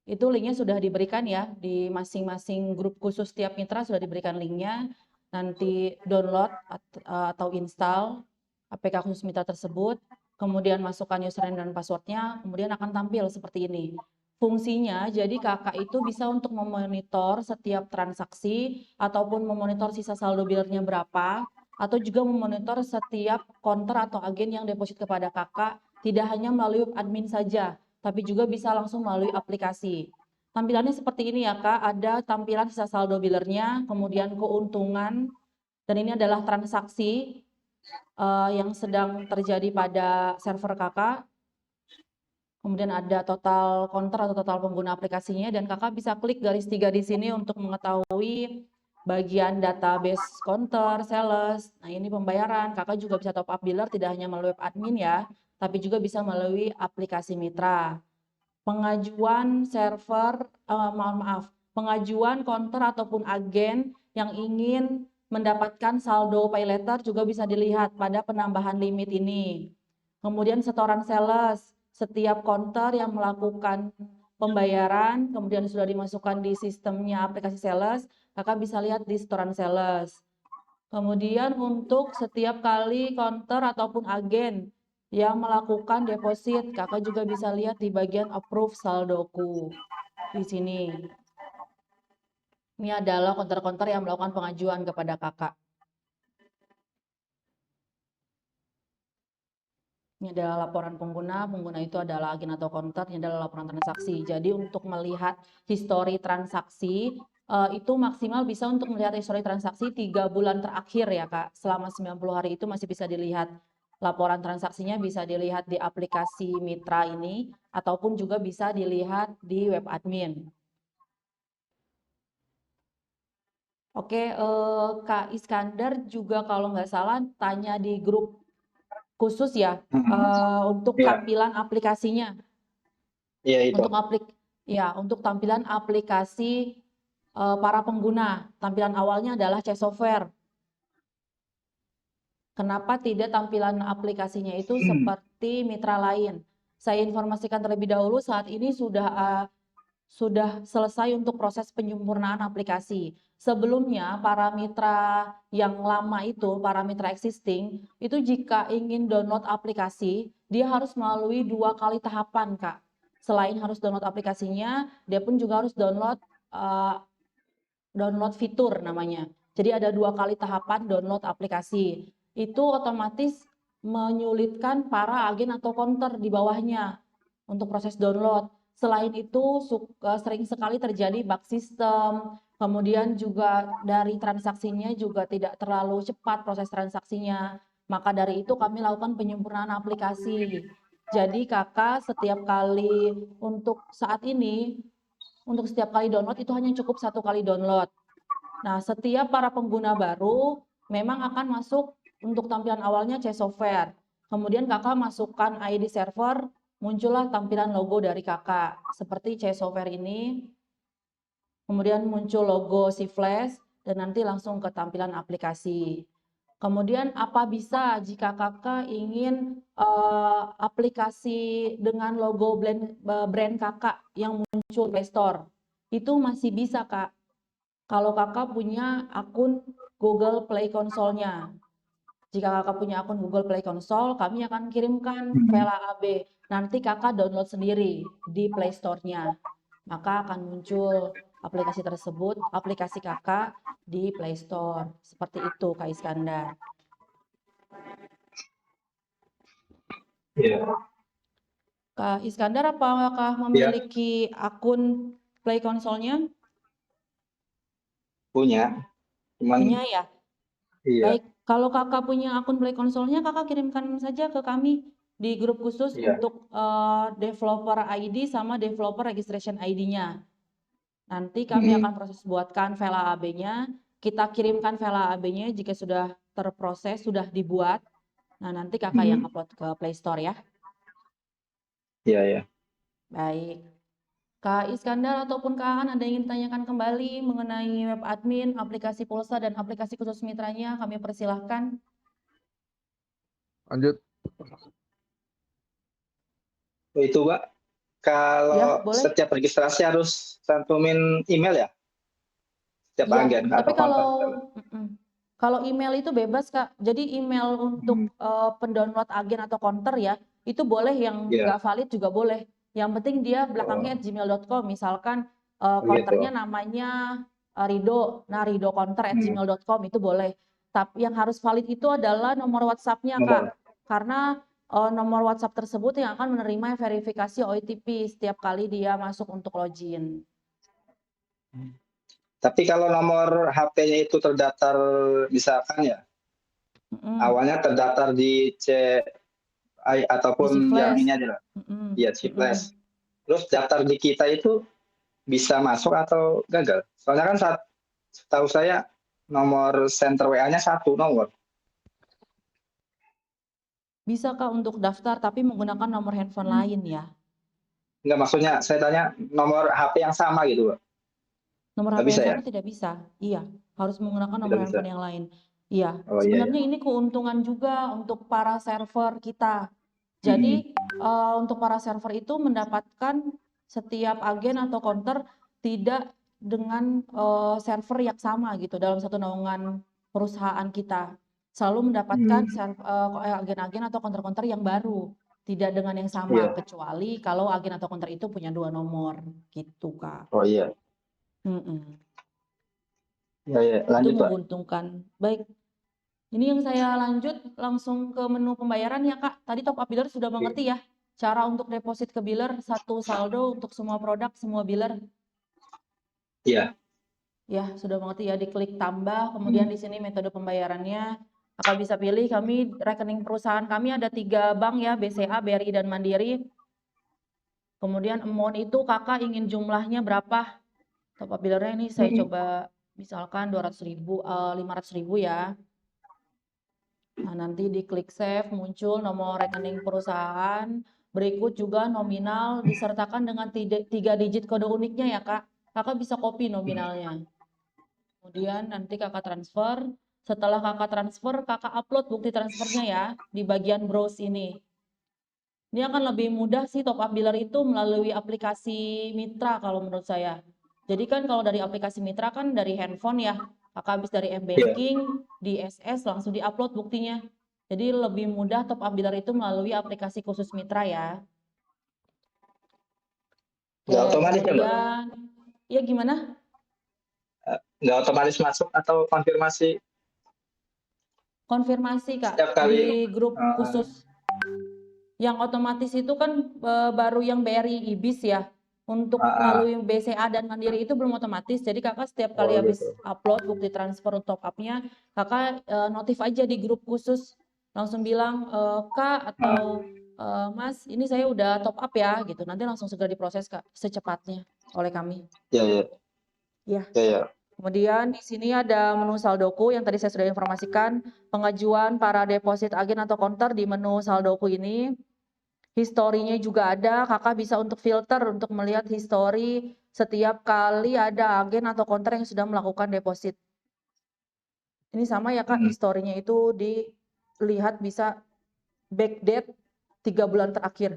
Itu linknya sudah diberikan ya, di masing-masing grup khusus tiap mitra sudah diberikan linknya. Nanti download atau install APK khusus mitra tersebut, kemudian masukkan username dan passwordnya, kemudian akan tampil seperti ini. Fungsinya, jadi kakak itu bisa untuk memonitor setiap transaksi, ataupun memonitor sisa saldo billernya berapa, atau juga memonitor setiap counter atau agen yang deposit kepada kakak, tidak hanya melalui admin saja, tapi juga bisa langsung melalui aplikasi. Tampilannya seperti ini ya, Kak, ada tampilan sisa saldo billernya, kemudian keuntungan, dan ini adalah transaksi yang sedang terjadi pada server kakak. Kemudian ada total counter atau total pengguna aplikasinya, dan kakak bisa klik garis 3 di sini untuk mengetahui bagian database counter, sales. Nah, ini pembayaran. Kakak juga bisa top up biller tidak hanya melalui web admin ya, tapi juga bisa melalui aplikasi mitra. Pengajuan server, pengajuan counter ataupun agen yang ingin mendapatkan saldo pay later juga bisa dilihat pada penambahan limit ini. Kemudian setoran sales, setiap counter yang melakukan pembayaran, kemudian sudah dimasukkan di sistemnya aplikasi sales, kakak bisa lihat di setoran sales. Kemudian untuk setiap kali counter ataupun agen yang melakukan deposit, kakak juga bisa lihat di bagian approve saldoku di sini. Ini adalah counter-counter yang melakukan pengajuan kepada kakak. Ini adalah laporan pengguna itu adalah agen atau counter, ini adalah laporan transaksi. Jadi untuk melihat histori transaksi, itu maksimal bisa untuk melihat histori transaksi 3 bulan terakhir ya Kak. Selama 90 hari itu masih bisa dilihat. Laporan transaksinya bisa dilihat di aplikasi Mitra ini, ataupun juga bisa dilihat di web admin. Oke, Kak Iskandar juga kalau nggak salah tanya di grup khusus ya, untuk
Iya.
tampilan aplikasinya.
Iya itu.
Untuk tampilan aplikasi para pengguna. Tampilan awalnya adalah C Software. Kenapa tidak tampilan aplikasinya itu seperti mitra lain? Saya informasikan terlebih dahulu, saat ini sudah selesai untuk proses penyempurnaan aplikasi. Sebelumnya, para mitra yang lama itu, para mitra existing, itu jika ingin download aplikasi, dia harus melalui 2 kali tahapan, Kak. Selain harus download aplikasinya, dia pun juga harus download fitur namanya. Jadi ada 2 kali tahapan download aplikasi. Itu otomatis menyulitkan para agen atau counter di bawahnya untuk proses download. Selain itu sering sekali terjadi bug sistem, kemudian juga dari transaksinya juga tidak terlalu cepat proses transaksinya. Maka dari itu kami lakukan penyempurnaan aplikasi. Jadi kakak setiap kali untuk saat ini, untuk setiap kali download itu hanya cukup 1 kali download. Nah, setiap para pengguna baru memang akan masuk untuk tampilan awalnya C Software. Kemudian kakak masukkan ID server, muncullah tampilan logo dari kakak. Seperti C Software ini, kemudian muncul logo si Flash, dan nanti langsung ke tampilan aplikasi. Kemudian apa bisa jika kakak ingin aplikasi dengan logo brand kakak yang muncul Play Store? Itu masih bisa Kak. Kalau kakak punya akun Google Play Console-nya. Jika kakak punya akun Google Play Console, kami akan kirimkan file AB. Nanti kakak download sendiri di Play Store-nya. Maka akan muncul aplikasi tersebut, aplikasi kakak di Play Store. Seperti itu, Kak Iskandar.
Iya.
Kak Iskandar, apakah memiliki akun Play Console-nya?
Punya.
Punya ya?
Iya.
Baik, kalau kakak punya akun Play Console-nya, kakak kirimkan saja ke kami di grup khusus untuk developer ID sama developer registration ID-nya. Nanti kami akan proses buatkan file AB-nya, kita kirimkan file AB-nya jika sudah terproses, sudah dibuat. Nah, nanti kakak yang upload ke Play Store ya.
Iya, ya.
Baik. Kak Iskandar ataupun Kak Aan ada yang ingin ditanyakan kembali mengenai web admin, aplikasi Pulsa, dan aplikasi khusus mitranya, kami persilahkan.
Lanjut.
Itu Mbak, kalau
boleh.
setiap registrasi harus cantumin email ya? Setiap agen
Tapi
atau
kalau email itu bebas Kak. Jadi email untuk pendownload agen atau counter ya, itu boleh, yang nggak valid juga boleh. Yang penting dia belakangnya @gmail.com. Misalkan counternya namanya Rido, nah Rido counter @gmail.com itu boleh. Tapi yang harus valid itu adalah nomor WhatsApp-nya Kak. Karena nomor WhatsApp tersebut yang akan menerima verifikasi OTP setiap kali dia masuk untuk login.
Tapi kalau nomor HP-nya itu terdaftar, misalkan ya, awalnya terdaftar di CI ataupun yang ini aja lah, ya C-Flash. Terus daftar di kita itu bisa masuk atau gagal? Soalnya kan setahu saya nomor center WA-nya 1 nomor.
Bisa Kak untuk daftar, tapi menggunakan nomor handphone lain ya?
Enggak, maksudnya saya tanya nomor HP yang sama gitu Pak.
Nomor
Nggak
HP
bisa
yang
ya?
sama tidak bisa. Iya, harus menggunakan
Tidak
nomor
bisa.
handphone yang lain. Iya,
Oh iya ya.
sebenarnya ini keuntungan juga untuk para server kita.
Mm-mm.
Jadi untuk para server itu mendapatkan setiap agen atau counter tidak dengan server yang sama gitu dalam satu naungan perusahaan kita. Selalu mendapatkan agen-agen atau counter-counter yang baru, tidak dengan yang sama,
Iya.
kecuali kalau agen atau counter itu punya 2 nomor, gitu Kak.
Oh iya.
Mm-mm.
Ya, ya.
Itu
Lanjut, Pak.
menguntungkan. Baik, ini yang saya lanjut langsung ke menu pembayaran ya Kak. Tadi Top Up Biller sudah
Oke.
mengerti ya cara untuk deposit ke biller, satu saldo untuk semua produk, semua biller.
Iya.
Ya, sudah mengerti ya, diklik tambah, kemudian di sini metode pembayarannya. Kakak bisa pilih, kami rekening perusahaan kami ada 3 bank ya, BCA, BRI, dan Mandiri. Kemudian amount itu kakak ingin jumlahnya berapa? Top Up Billernya ini saya coba misalkan 200.000, 500.000 ya. Nah, nanti diklik save, muncul nomor rekening perusahaan, berikut juga nominal disertakan dengan 3 digit kode uniknya ya Kak. Kakak bisa copy nominalnya. Kemudian nanti kakak transfer, setelah kakak transfer, kakak upload bukti transfernya ya, di bagian browse ini. Ini akan lebih mudah sih Top Up Biller itu melalui aplikasi Mitra kalau menurut saya. Jadi kan kalau dari aplikasi Mitra kan dari handphone ya, kakak habis dari M-Banking, di SS langsung di-upload buktinya. Jadi lebih mudah Top Up Biller itu melalui aplikasi khusus Mitra ya.
Nggak
Oke,
otomatis ya, Mbak?
kemudian, ya gimana?
Nggak otomatis masuk atau konfirmasi
Konfirmasi Kak,
setiap kali?
di grup khusus. Yang otomatis itu kan baru yang BRI IBIS ya. Untuk melalui BCA dan Mandiri itu belum otomatis. Jadi kakak setiap kali
Oh
habis
gitu.
upload bukti transfer untuk top up-nya, kakak notif aja di grup khusus. Langsung bilang, Kak atau Mas, ini saya udah top up ya gitu. Nanti langsung segera diproses Kak, secepatnya oleh kami.
Ya, ya.
Ya.
Ya, ya.
Kemudian di sini ada menu saldoku yang tadi saya sudah informasikan. Pengajuan para deposit agen atau counter di menu saldoku ini. Historinya juga ada, kakak bisa untuk filter untuk melihat histori setiap kali ada agen atau counter yang sudah melakukan deposit. Ini sama ya Kak, historinya itu dilihat bisa backdate 3 bulan terakhir.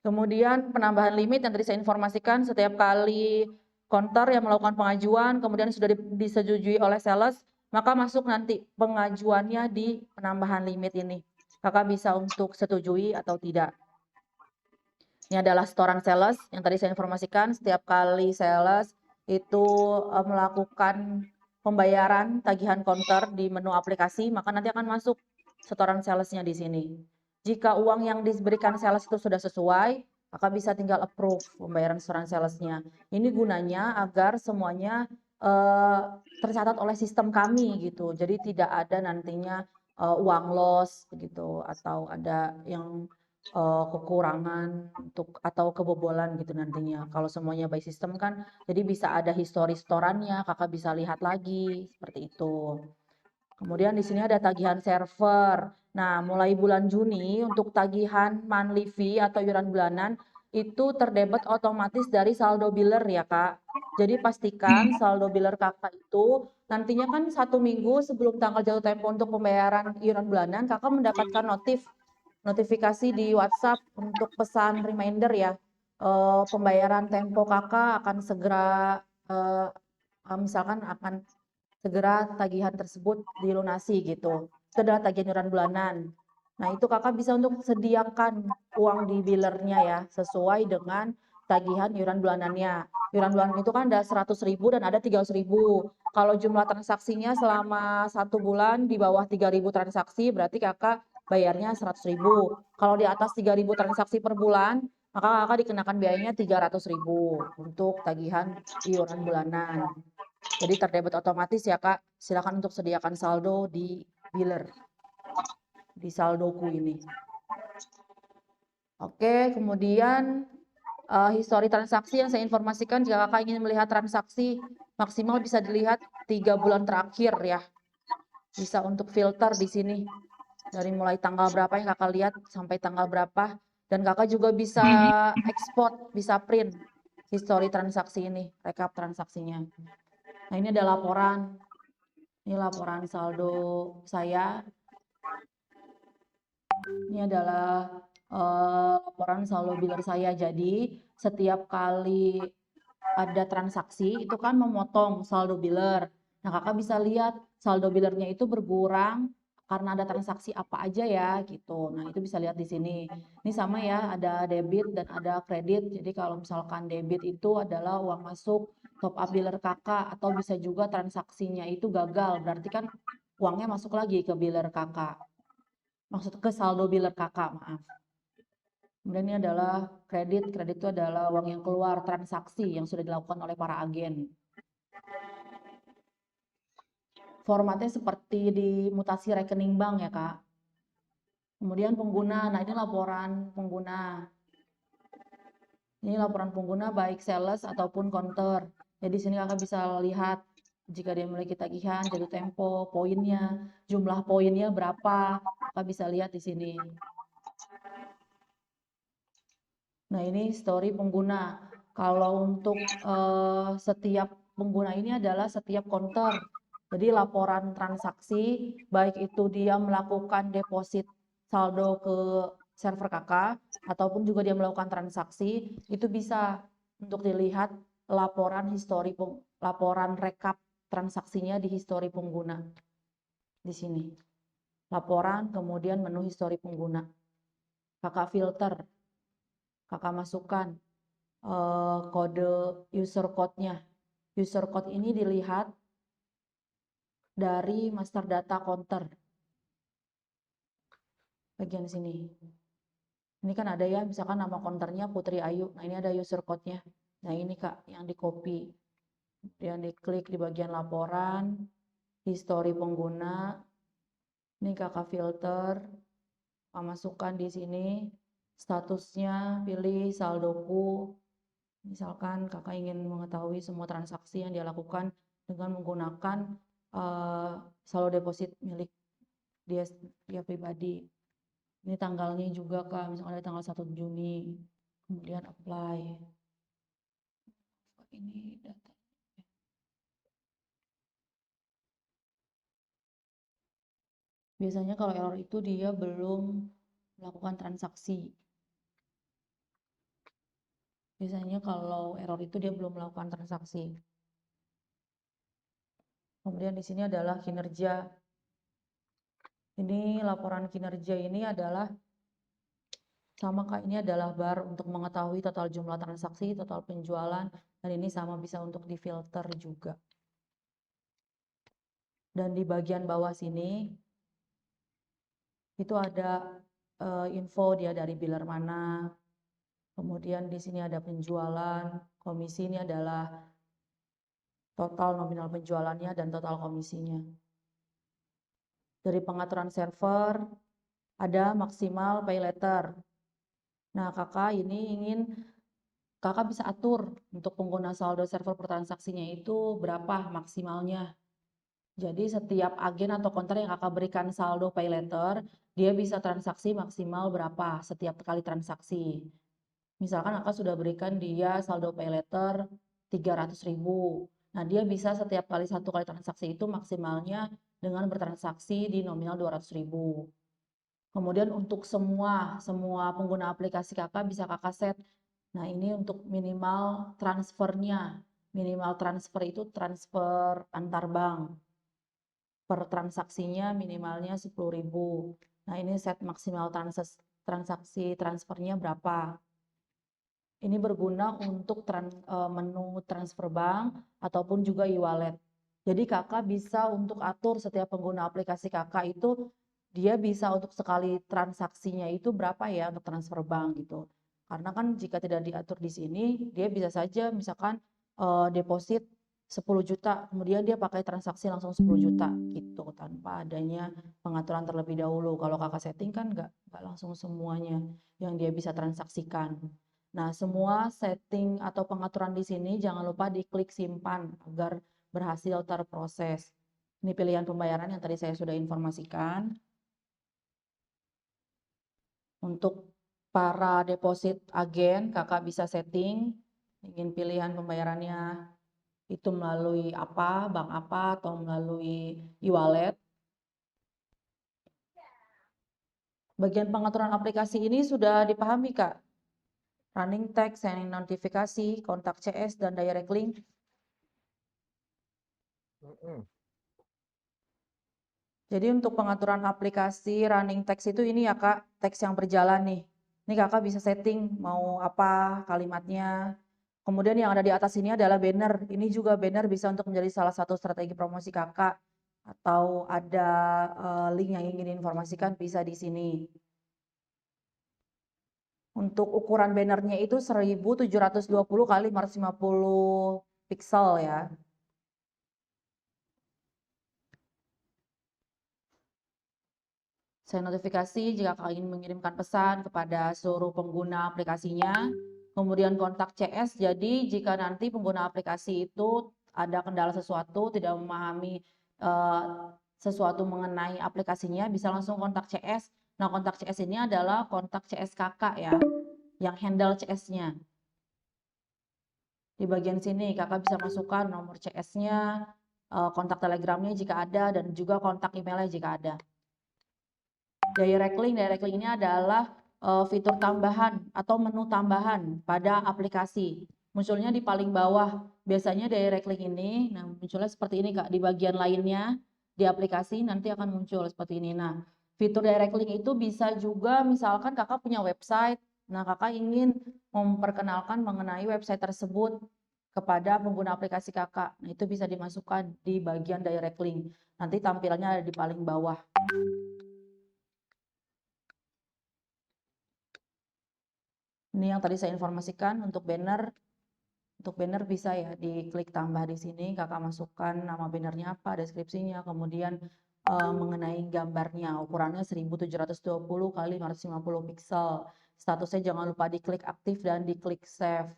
Kemudian penambahan limit yang tadi saya informasikan setiap kali counter yang melakukan pengajuan, kemudian sudah disetujui oleh sales, maka masuk nanti pengajuannya di penambahan limit ini. Kakak bisa untuk setujui atau tidak. Ini adalah setoran sales yang tadi saya informasikan, setiap kali sales itu melakukan pembayaran tagihan counter di menu aplikasi, maka nanti akan masuk setoran salesnya di sini. Jika uang yang diberikan sales itu sudah sesuai, maka bisa tinggal approve pembayaran setoran salesnya. Ini gunanya agar semuanya tercatat oleh sistem kami gitu. Jadi tidak ada nantinya uang loss gitu atau ada yang kekurangan untuk atau kebobolan gitu nantinya. Kalau semuanya by system kan jadi bisa ada histori setorannya, kakak bisa lihat lagi seperti itu. Kemudian di sini ada tagihan server. Nah, mulai bulan Juni untuk tagihan monthly fee atau iuran bulanan itu terdebet otomatis dari saldo biller ya Kak. Jadi pastikan saldo biller kakak itu nantinya kan 1 minggu sebelum tanggal jatuh tempo untuk pembayaran iuran bulanan, kakak mendapatkan notifikasi di WhatsApp untuk pesan reminder ya. Pembayaran tempo kakak akan segera misalkan akan segera tagihan tersebut dilunasi gitu. Itu adalah tagihan iuran bulanan. Nah, itu kakak bisa untuk sediakan uang di billernya ya, sesuai dengan tagihan iuran bulanannya. Iuran bulanan itu kan ada 100.000 dan ada 300.000. Kalau jumlah transaksinya selama 1 bulan di bawah 3.000 transaksi, berarti kakak bayarnya 100.000. Kalau di atas 3.000 transaksi per bulan, maka kakak dikenakan biayanya 300.000 untuk tagihan iuran bulanan. Jadi terdebit otomatis ya Kak, silakan untuk sediakan saldo di biller, di saldoku ini. Oke, kemudian histori transaksi yang saya informasikan jika Kakak ingin melihat transaksi maksimal bisa dilihat 3 bulan terakhir ya. Bisa untuk filter di sini. Dari mulai tanggal berapa yang Kakak lihat sampai tanggal berapa. Dan Kakak juga bisa ekspor, bisa print. histori transaksi ini, rekap transaksinya. Nah, ini ada laporan. Ini laporan saldo saya. Ini adalah laporan saldo biller saya. Jadi, setiap kali ada transaksi, itu kan memotong saldo biller. Nah, kakak bisa lihat saldo billernya itu berkurang karena ada transaksi apa aja ya, gitu. Nah, itu bisa lihat di sini. Ini sama ya, ada debit dan ada kredit. Jadi, kalau misalkan debit itu adalah uang masuk top up biller kakak, atau bisa juga transaksinya itu gagal. Berarti kan uangnya masuk lagi ke biller kakak. Maksud ke saldo biller kakak, maaf. Kemudian ini adalah kredit. Kredit itu adalah uang yang keluar transaksi yang sudah dilakukan oleh para agen. Formatnya seperti di mutasi rekening bank ya, Kak. Kemudian pengguna. Nah, ini laporan pengguna. Ini laporan pengguna baik sales ataupun counter. Jadi sini kakak bisa lihat jika dia memiliki tagihan, jatuh tempo, poinnya, jumlah poinnya berapa. Kakak bisa lihat di sini. Nah, ini story pengguna. Kalau untuk setiap pengguna ini adalah setiap counter. Jadi laporan transaksi, baik itu dia melakukan deposit saldo ke server kakak, ataupun juga dia melakukan transaksi, itu bisa untuk dilihat laporan histori, laporan rekap transaksinya di histori pengguna. Di sini. Laporan, kemudian menu histori pengguna. Kakak filter. Kakak masukkan kode user code-nya. User code ini dilihat dari master data counter. Bagian sini. Ini kan ada ya, misalkan nama counternya Putri Ayu. Nah, ini ada user code-nya. Nah, ini Kak, yang di copy. Kemudian diklik di bagian laporan, histori pengguna. Ini kakak filter. Kakak masukkan di sini. Statusnya, pilih saldoku. Misalkan kakak ingin mengetahui semua transaksi yang dia lakukan dengan menggunakan saldo deposit milik dia pribadi. Ini tanggalnya juga Kak, misalkan ada tanggal 1 Juni. Kemudian apply. Ini data. Biasanya kalau error itu dia belum melakukan transaksi. Biasanya kalau error itu dia belum melakukan transaksi. Kemudian di sini adalah kinerja. Ini laporan kinerja ini adalah sama Kak, ini adalah bar untuk mengetahui total jumlah transaksi, total penjualan, dan ini sama bisa untuk difilter juga. Dan di bagian bawah sini, itu ada info dia dari biller mana, kemudian di sini ada penjualan, komisi ini adalah total nominal penjualannya dan total komisinya. Dari pengaturan server, ada maksimal pay letter. Nah, kakak ini kakak bisa atur untuk pengguna saldo server per transaksinya itu berapa maksimalnya. Jadi setiap agen atau counter yang kakak berikan saldo pay letter, dia bisa transaksi maksimal berapa setiap kali transaksi. Misalkan kakak sudah berikan dia saldo pay letter 300.000. Nah, dia bisa setiap kali satu kali transaksi itu maksimalnya dengan bertransaksi di nominal 200.000. Kemudian untuk semua pengguna aplikasi kakak bisa kakak set. Nah, ini untuk minimal transfernya. Minimal transfer itu transfer antar bank. Per transaksinya minimalnya 10.000. Nah, ini set maksimal transaksi transfernya berapa. Ini berguna untuk menu transfer bank ataupun juga e-wallet. Jadi kakak bisa untuk atur setiap pengguna aplikasi kakak itu dia bisa untuk sekali transaksinya itu berapa ya untuk transfer bank gitu. Karena kan jika tidak diatur di sini, dia bisa saja misalkan deposit 10 juta, kemudian dia pakai transaksi langsung 10 juta gitu tanpa adanya pengaturan terlebih dahulu. Kalau kakak setting kan nggak langsung semuanya yang dia bisa transaksikan. Nah, semua setting atau pengaturan di sini jangan lupa diklik simpan agar berhasil terproses. Ini pilihan pembayaran yang tadi saya sudah informasikan. Untuk para deposit agen, kakak bisa setting ingin pilihan pembayarannya itu melalui apa, bank apa, atau melalui e-wallet. Bagian pengaturan aplikasi ini sudah dipahami, Kak? Running text, sending notifikasi, kontak CS, dan direct link. Jadi untuk pengaturan aplikasi running text itu ini ya Kak, teks yang berjalan nih. Ini Kakak bisa setting mau apa kalimatnya. Kemudian yang ada di atas ini adalah banner. Ini juga banner bisa untuk menjadi salah satu strategi promosi Kakak. Atau ada link yang ingin diinformasikan bisa di sini. Untuk ukuran bannernya itu 1720 kali 550 pixel ya. Saya notifikasi jika Kakak ingin mengirimkan pesan kepada seluruh pengguna aplikasinya. Kemudian kontak CS, jadi jika nanti pengguna aplikasi itu ada kendala sesuatu, tidak memahami sesuatu mengenai aplikasinya, bisa langsung kontak CS. Nah, kontak CS ini adalah kontak CS Kakak ya, yang handle CS-nya. Di bagian sini Kakak bisa masukkan nomor CS-nya, kontak Telegramnya jika ada, dan juga kontak emailnya jika ada. Direct link ini adalah fitur tambahan atau menu tambahan pada aplikasi. Munculnya di paling bawah. Biasanya direct link ini, nah munculnya seperti ini Kak. Di bagian lainnya di aplikasi nanti akan muncul seperti ini. Nah, fitur direct link itu bisa juga misalkan Kakak punya website. Nah, Kakak ingin memperkenalkan mengenai website tersebut kepada pengguna aplikasi Kakak. Nah, itu bisa dimasukkan di bagian direct link. Nanti tampilannya ada di paling bawah. Ini yang tadi saya informasikan untuk banner. Untuk banner bisa ya diklik tambah di sini, Kakak masukkan nama bannernya apa, deskripsinya, kemudian mengenai gambarnya, ukurannya 1720 kali 550 pixel. Statusnya jangan lupa diklik aktif dan diklik save.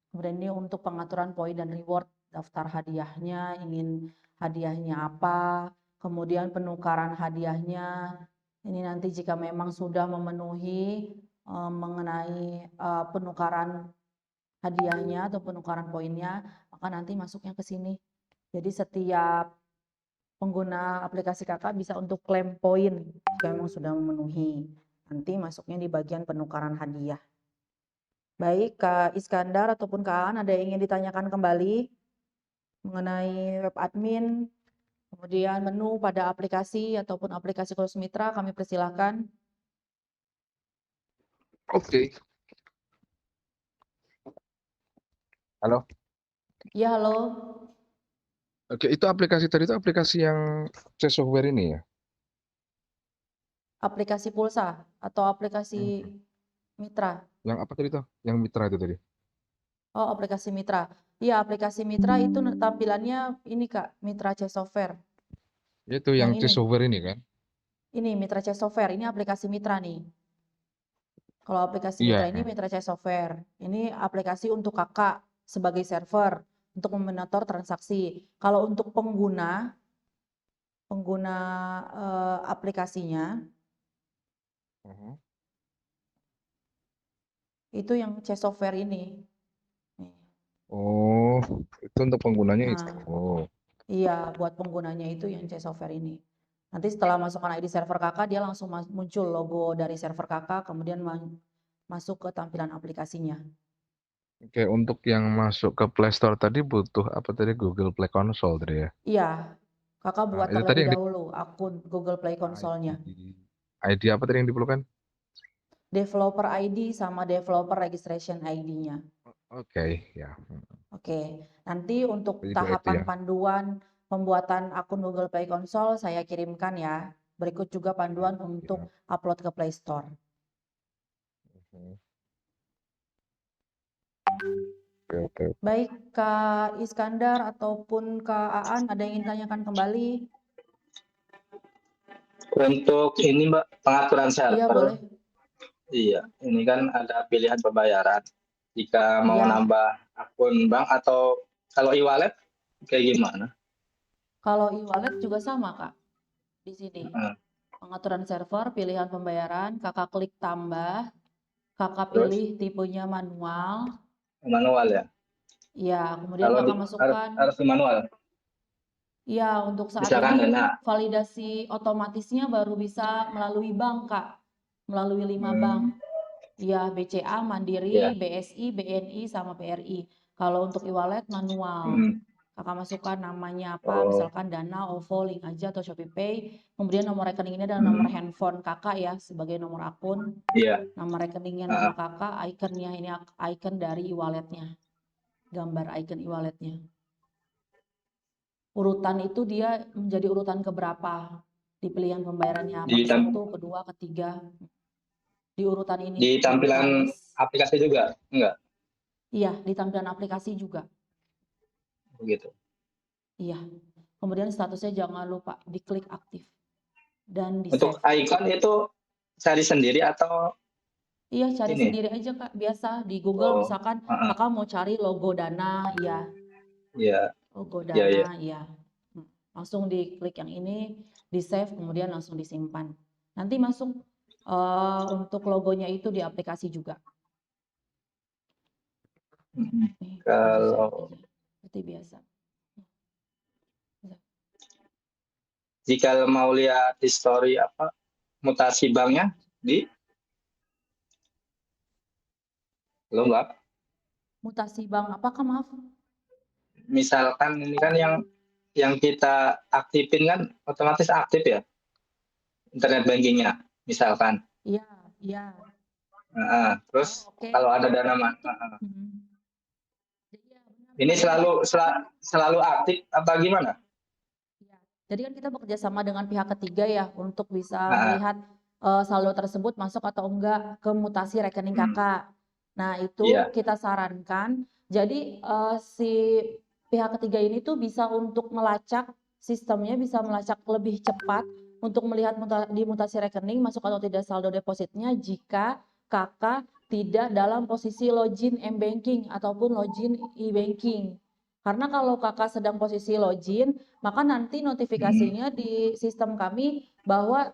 Kemudian ini untuk pengaturan poin dan reward, daftar hadiahnya, ingin hadiahnya apa, kemudian penukaran hadiahnya. Ini nanti jika memang sudah memenuhi mengenai penukaran hadiahnya atau penukaran poinnya, maka nanti masuknya ke sini. Jadi setiap pengguna aplikasi Kakak bisa untuk klaim poin jika memang sudah memenuhi. Nanti masuknya di bagian penukaran hadiah. Baik, Kak Iskandar ataupun Kak Aan, ada yang ingin ditanyakan kembali mengenai web admin, kemudian menu pada aplikasi ataupun aplikasi Close Mitra, kami persilahkan.
Oke. Halo.
Ya, halo.
Oke, itu aplikasi tadi itu aplikasi yang C software ini ya?
Aplikasi pulsa atau aplikasi mitra?
Yang apa tadi tuh? Yang mitra itu tadi?
Oh, aplikasi mitra. Iya, aplikasi mitra itu tampilannya ini Kak, Mitra C Software.
Itu yang C
Yang ini.
software ini kan?
Ini Mitra C Software, ini aplikasi mitra nih. Kalau aplikasi
Iya.
mitra ini Mitra C Software. Ini aplikasi untuk Kakak sebagai server untuk memonitor transaksi. Kalau untuk pengguna aplikasinya itu yang C Software ini. Nih.
Oh, itu untuk penggunanya itu.
Nah,
Oh.
iya, buat penggunanya itu yang C Software ini. Nanti setelah masukkan ID server Kakak, dia langsung muncul logo dari server Kakak, kemudian masuk ke tampilan aplikasinya.
Oke, untuk yang masuk ke Play Store tadi butuh apa tadi? Google Play Console tadi ya?
Iya, Kakak
Nah,
buat
itu tadi
terlebih
yang
dahulu akun Google Play Console-nya.
ID apa tadi yang diperlukan?
Developer ID sama Developer Registration ID-nya.
Oke, ya.
Oke, nanti untuk
Jadi dua itu
tahapan
ya.
panduan pembuatan akun Google Play Console saya kirimkan ya. Berikut juga panduan untuk upload ke Play Store.
Oke.
Baik, Kak Iskandar ataupun Kak Aan, ada yang ingin tanyakan kembali?
Untuk ini Mbak, pengaturan server.
Iya, boleh.
Iya, ini kan ada pilihan pembayaran. Jika mau
Iya.
nambah akun bank atau kalau e-wallet kayak gimana?
Kalau e-wallet juga sama, Kak. Di sini. Pengaturan server, pilihan pembayaran, Kakak klik tambah, Kakak
Terus?
pilih tipenya manual.
Manual ya?
Ya, kemudian
Kalau
kakak
harus
masukkan.
harus di manual.
Ya, untuk saat
Misalkan
ini
dana.
validasi otomatisnya baru bisa melalui bank, Kak. Melalui 5 bank. Ya, BCA, Mandiri,
Ya.
BSI, BNI, sama BRI. Kalau untuk e-wallet manual. Kakak masukkan namanya apa, misalkan Dana, OVO, Link aja, atau ShopeePay. Kemudian nomor rekening ini adalah nomor handphone kakak ya, sebagai nomor akun.
Iya.
Nama rekeningnya nama kakak, ikonnya ini icon dari e-walletnya. Gambar icon e-walletnya. Urutan itu dia menjadi urutan keberapa di pilihan pembayarannya, apa ke-1, kedua, ketiga. Di urutan ini.
Di tampilan aplikasi juga? Enggak?
Iya, di tampilan aplikasi juga.
Begitu.
Iya. Kemudian statusnya jangan lupa diklik aktif dan di
Untuk
save.
icon itu cari sendiri atau?
Iya, cari
ini?
sendiri aja Kak. Biasa di Google misalkan kakak mau cari logo Dana, ya.
Iya.
Logo
Iya, iya.
Dana, ya. Langsung diklik yang ini, di save, kemudian langsung disimpan. Nanti masuk untuk logonya itu di aplikasi juga.
Kalau
seperti biasa.
Jika mau lihat history apa mutasi banknya di Mbak?
Mutasi bank apakah, maaf?
Misalkan ini kan yang kita aktifin kan otomatis aktif ya internet bankingnya misalkan.
Iya, iya.
Terus kalau ada dana ini selalu aktif apa gimana?
Jadi kan kita bekerja sama dengan pihak ketiga ya untuk bisa melihat saldo tersebut masuk atau enggak ke mutasi rekening kakak. Nah itu kita sarankan. Jadi si pihak ketiga ini tuh bisa untuk melacak sistemnya, bisa melacak lebih cepat untuk melihat di mutasi rekening masuk atau tidak saldo depositnya jika kakak tidak dalam posisi login m-banking ataupun login e-banking. Karena kalau kakak sedang posisi login, maka nanti notifikasinya di sistem kami bahwa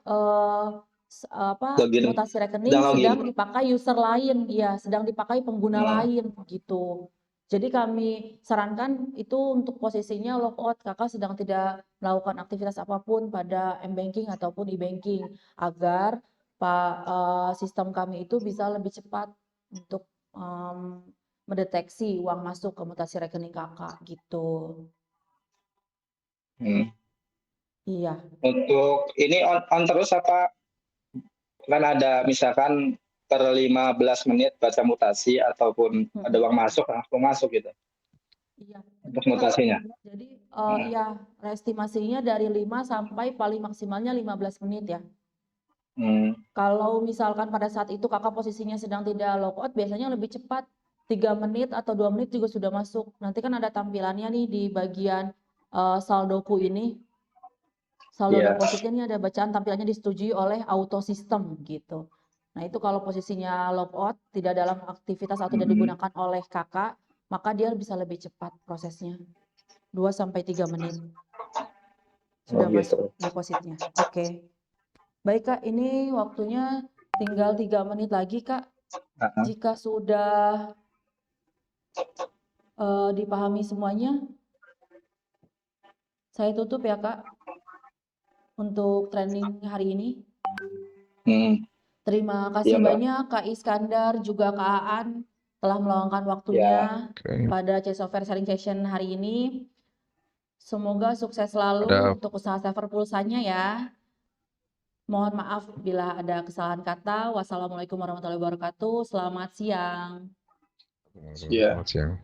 mutasi rekening sedang dipakai user lain, ya sedang dipakai pengguna lain gitu. Jadi kami sarankan itu untuk posisinya logout, kakak sedang tidak melakukan aktivitas apapun pada m-banking ataupun e-banking agar sistem kami itu bisa lebih cepat untuk mendeteksi uang masuk ke mutasi rekening kakak gitu. Iya.
Untuk ini on terus apa? Kan ada misalkan per 15 menit baca mutasi ataupun ada uang masuk langsung masuk gitu.
Iya.
Untuk mutasinya.
Jadi ya estimasinya dari 5 sampai paling maksimalnya 15 menit ya. Kalau misalkan pada saat itu kakak posisinya sedang tidak logout, biasanya lebih cepat 3 menit atau 2 menit juga sudah masuk. Nanti kan ada tampilannya nih di bagian saldoku ini. Saldo depositnya ini ada bacaan tampilannya disetujui oleh auto system gitu. Nah itu kalau posisinya logout, tidak dalam aktivitas atau tidak digunakan oleh kakak, maka dia bisa lebih cepat prosesnya. 2-3 menit. Sudah masuk depositnya. Oke. Baik Kak, ini waktunya tinggal 3 menit lagi Kak. Jika sudah dipahami semuanya, saya tutup ya Kak untuk training hari ini. Terima kasih banyak Kak Iskandar juga Kak Aan telah meluangkan waktunya pada C Software Sharing Session hari ini. Semoga sukses selalu untuk usaha server pulsanya ya. Mohon maaf bila ada kesalahan kata. Wassalamualaikum warahmatullahi wabarakatuh. Selamat siang.
Selamat siang.